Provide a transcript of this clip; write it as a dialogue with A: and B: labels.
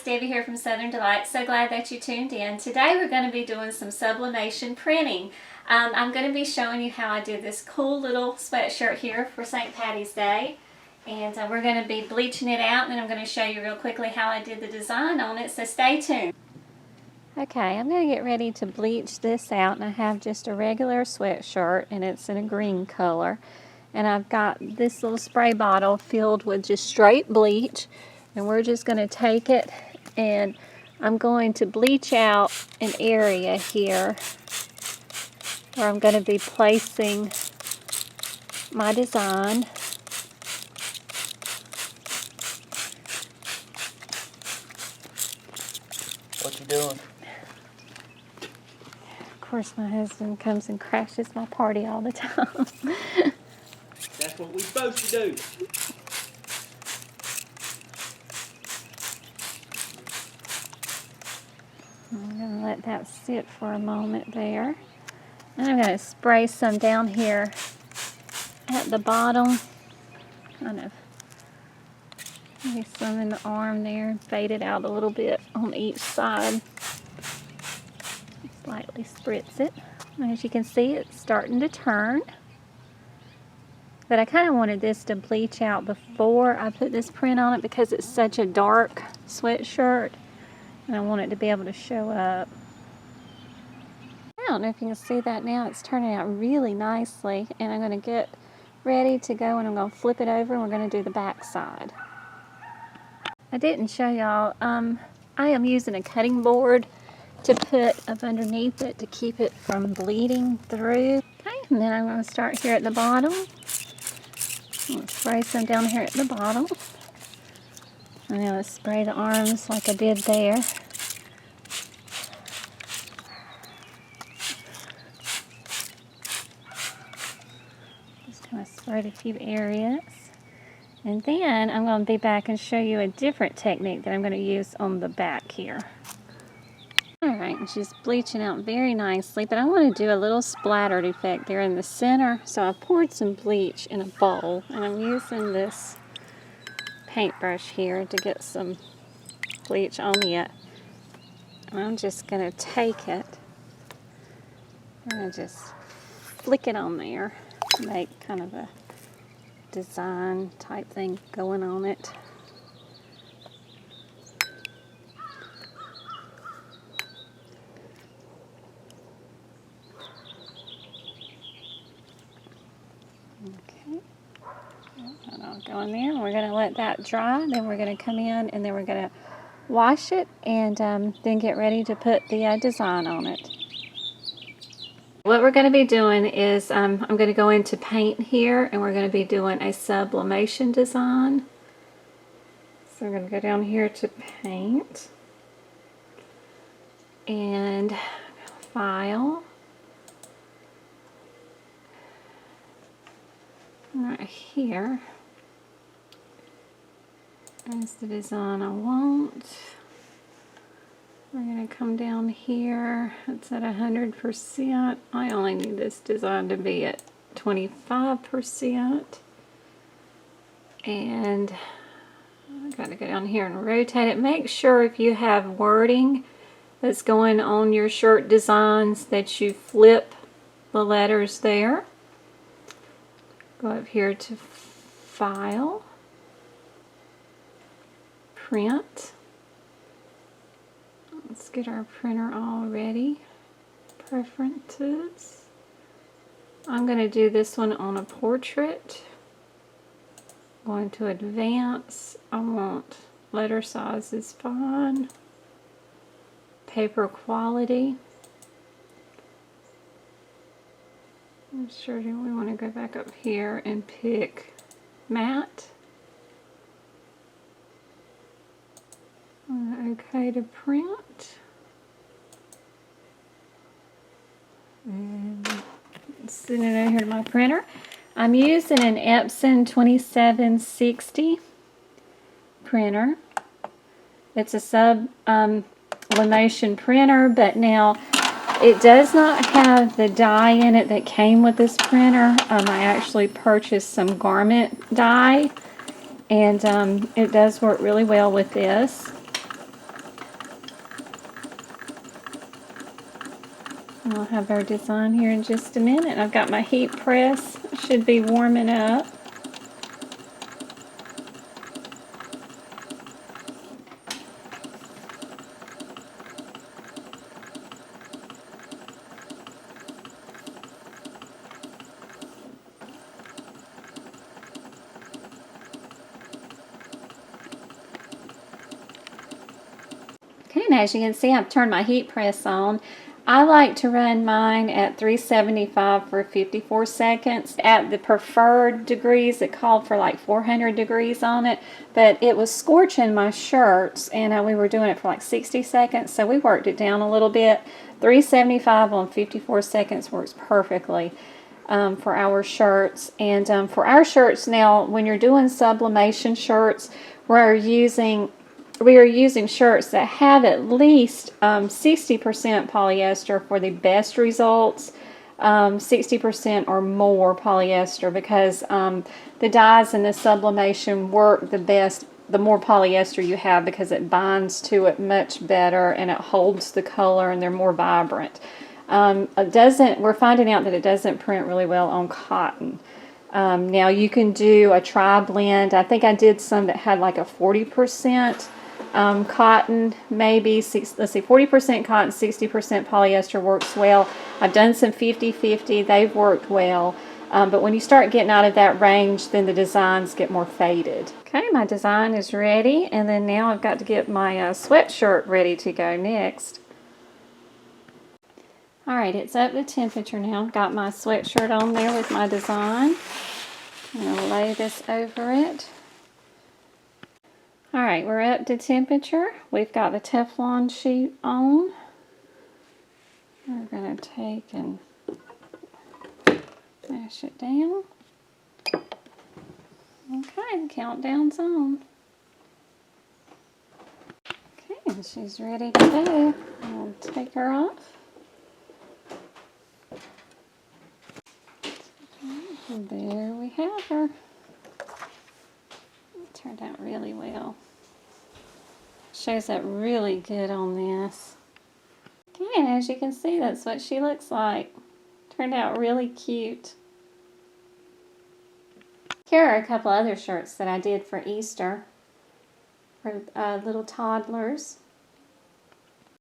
A: Debbie here from Southern Delight. So glad that you tuned in. Today we're going to be doing some sublimation printing. I'm going to be showing you how I did this cool little sweatshirt here for St. Patty's Day. And we're going to be bleaching it out, and then I'm going to show you real quickly how I did the design on it, so stay tuned. Okay, I'm going to get ready to bleach this out, and I have just a regular sweatshirt, and it's in a green color. And I've got this little spray bottle filled with just straight bleach, and we're just going to take it, and I'm going to bleach out an area here where I'm going to be placing my design.
B: What you doing?
A: Of course, my husband comes and crashes my party all the time.
B: That's what we're supposed to do.
A: I'm going to let that sit for a moment there. And I'm going to spray some down here at the bottom. Kind of maybe some in the arm there. Fade it out a little bit on each side. Slightly spritz it. And as you can see, it's starting to turn. But I kind of wanted this to bleach out before I put this print on it because it's such a dark sweatshirt. And I want it to be able to show up. I don't know if you can see that now. It's turning out really nicely. And I'm going to get ready to go, and I'm going to flip it over, and we're going to do the back side. I didn't show y'all. I am using a cutting board to put up underneath it to keep it from bleeding through. Okay, and then I'm going to start here at the bottom. I'm going to spray some down here at the bottom. I'm going to spray the arms like I did there. Just kind of sprayed a few areas. And then I'm going to be back and show you a different technique that I'm going to use on the back here. Alright, she's bleaching out very nicely, but I want to do a little splattered effect there in the center. So I poured some bleach in a bowl, and I'm using this paintbrush here to get some bleach on it. And I'm just going to take it and just flick it on there to make kind of a design type thing going on it. Okay, and I'll go in there, and we're going to let that dry. Then we're going to come in, and then we're going to wash it, and then get ready to put the design on it. What we're going to be doing is I'm going to go into paint here, and we're going to be doing a sublimation design. So we're going to go down here to paint and file. Right here is the design I want. We're going to come down here. It's at 100%. I only need this design to be at 25%. And I've got to go down here and rotate it. Make sure if you have wording that's going on your shirt designs that you flip the letters there. Go up here to File, Print. Let's get our printer all ready. Preferences. I'm going to do this one on a portrait. Going to Advance. I want letter size is fine. Paper quality. I'm sure we want to go back up here and pick matte. Okay to print. And send it over here to my printer. I'm using an Epson 2760 printer. It's a sublimation printer, but now it does not have the dye in it that came with this printer. I actually purchased some garment dye, and it does work really well with this. I'll have our design here in just a minute. I've got my heat press, should be warming up. Okay, and as you can see, I've turned my heat press on. I like to run mine at 375 for 54 seconds. At the preferred degrees, it called for like 400 degrees on it, but it was scorching my shirts, and we were doing it for like 60 seconds, so we worked it down a little bit. 375 on 54 seconds works perfectly for our shirts. And for our shirts now, when you're doing sublimation shirts, we are using shirts that have at least 60% polyester for the best results, 60% or more polyester, because the dyes in the sublimation work the best the more polyester you have, because it binds to it much better and it holds the color and they're more vibrant. We're finding out that it doesn't print really well on cotton. Now you can do a tri-blend. I think I did some that had like a 40% cotton, maybe 40% cotton, 60% polyester works well. I've done some 50-50, they've worked well, but when you start getting out of that range, then the designs get more faded. Okay, my design is ready, and then now I've got to get my sweatshirt ready to go next. Alright, it's up to temperature now. Got my sweatshirt on there with my design. I'm going to lay this over it. Alright, we're up to temperature. We've got the Teflon sheet on. We're going to take and mash it down. Okay, the countdown's on. Okay, and she's ready to go. I'll take her off. And there we have her. It turned out really well. Shows up really good on this. Okay, and as you can see, that's what she looks like. Turned out really cute. Here are a couple other shirts that I did for Easter for little toddlers.